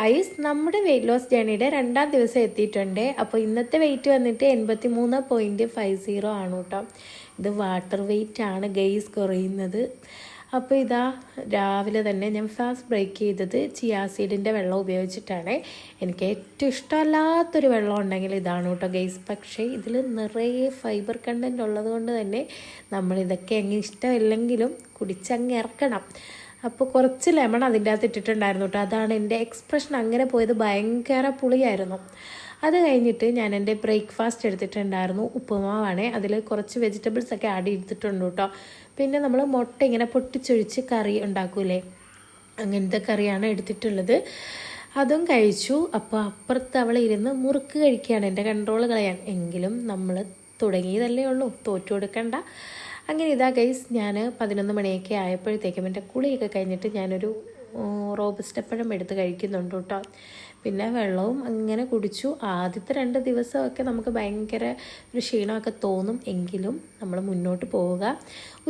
Guys, നമ്മുടെ weight loss ജേണിയുടെ 2ാം ദിവസം എത്തിയിട്ടുണ്ട്. അപ്പോൾ ഇന്നത്തെ വെയിറ്റ് വന്നിട്ട് 83.50 ആണ് കേട്ടോ. ഇത് വാട്ടർ വെയിറ്റ് ആണ് ഗൈസ് കുറയുന്നത്. അപ്പോൾ ഇതാ രാവിലെ തന്നെ ഞാൻ ഫാസ്റ്റ് ബ്രേക്ക് ചെയ്തത് ചിയാ സീഡിൻ്റെ വെള്ളം ഉപയോഗിച്ചിട്ടാണ്. എനിക്ക് ഏറ്റവും ഇഷ്ടമല്ലാത്തൊരു വെള്ളം ഉണ്ടെങ്കിൽ ഇതാണ് കേട്ടോ ഗൈസ്. പക്ഷേ ഇതിൽ നിറയെ ഫൈബർ കണ്ടൻറ്റ് ഉള്ളത് കൊണ്ട് തന്നെ നമ്മളിതൊക്കെ അങ്ങ് ഇഷ്ടമില്ലെങ്കിലും കുടിച്ചങ്ങ് ഇറക്കണം. അപ്പോൾ കുറച്ച് ലെമൺ അതിൻ്റെ അകത്ത് ഇട്ടിട്ടുണ്ടായിരുന്നു കേട്ടോ. അതാണ് എൻ്റെ എക്സ്പ്രഷൻ അങ്ങനെ പോയത്. ഭയങ്കര പുളിയായിരുന്നു. അത് കഴിഞ്ഞിട്ട് ഞാൻ എൻ്റെ ബ്രേക്ക്ഫാസ്റ്റ് എടുത്തിട്ടുണ്ടായിരുന്നു. ഉപ്പുമാവാണ്. അതിൽ കുറച്ച് വെജിറ്റബിൾസൊക്കെ ആഡ് ചെയ്തിട്ടുണ്ട് കേട്ടോ. പിന്നെ നമ്മൾ മുട്ട ഇങ്ങനെ പൊട്ടിച്ചൊഴിച്ച് കറി ഉണ്ടാക്കൂലേ, അങ്ങനത്തെ കറിയാണ് എടുത്തിട്ടുള്ളത്. അതും കഴിച്ചു. അപ്പോൾ അപ്പുറത്ത് അവൾ ഇരുന്ന് മുറുക്ക് കഴിക്കുകയാണ് എൻ്റെ കൺട്രോൾ കളയാൻ. എങ്കിലും നമ്മൾ തുടങ്ങിയതല്ലേ ഉള്ളൂ, തോറ്റു കൊടുക്കണ്ട. അങ്ങനെ ഇതാ ഗൈസ്, ഞാൻ 11 മണിയൊക്കെ ആയപ്പോഴത്തേക്കും എൻ്റെ കുളിയൊക്കെ കഴിഞ്ഞിട്ട് ഞാനൊരു റോബസ്റ്റപ്പഴം എടുത്ത് കഴിക്കുന്നുണ്ട് കേട്ടോ. പിന്നെ വെള്ളവും അങ്ങനെ കുടിച്ചു. ആദ്യത്തെ 2 ദിവസമൊക്കെ നമുക്ക് ഭയങ്കര ഒരു ക്ഷീണമൊക്കെ തോന്നും. എങ്കിലും നമ്മൾ മുന്നോട്ട് പോവുക.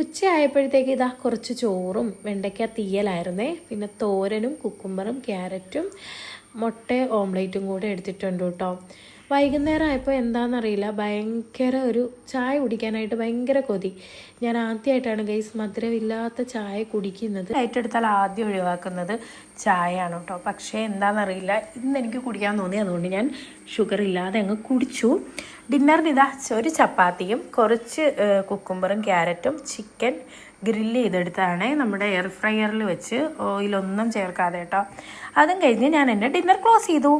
ഉച്ചയായപ്പോഴത്തേക്ക് ഇതാ കുറച്ച് ചോറും വെണ്ടയ്ക്ക തീയലായിരുന്നേ. പിന്നെ തോരനും കുക്കുംബറും ക്യാരറ്റും മുട്ട ഓംലേറ്റും കൂടെ എടുത്തിട്ടുണ്ട് കേട്ടോ. വൈകുന്നേരം ആയപ്പോൾ എന്താണെന്നറിയില്ല, ഭയങ്കര ഒരു ചായ കുടിക്കാനായിട്ട് ഭയങ്കര കൊതി. ഞാൻ ആദ്യമായിട്ടാണ് ഗൈസ് മധുരമില്ലാത്ത ചായ കുടിക്കുന്നത്. ഏറ്റെടുത്താൽ ആദ്യം ഒഴിവാക്കുന്നത് ചായയാണ് കേട്ടോ. പക്ഷേ എന്താണെന്നറിയില്ല, ഇന്ന് എനിക്ക് കുടിക്കാൻ തോന്നി. അതുകൊണ്ട് ഞാൻ ഷുഗർ ഇല്ലാതെ അങ്ങ് കുടിച്ചു. ഡിന്നറിന് ഇതാ ഒരു ചപ്പാത്തിയും കുറച്ച് കുക്കുംബറും ക്യാരറ്റും ചിക്കൻ ഗ്രില്ല് ചെയ്തെടുത്താണ് നമ്മുടെ എയർ ഫ്രയറിൽ വെച്ച്, ഓയിലൊന്നും ചേർക്കാതെ കേട്ടോ. അതും കഴിഞ്ഞ് ഞാൻ എൻ്റെ ഡിന്നർ ക്ലോസ് ചെയ്തു.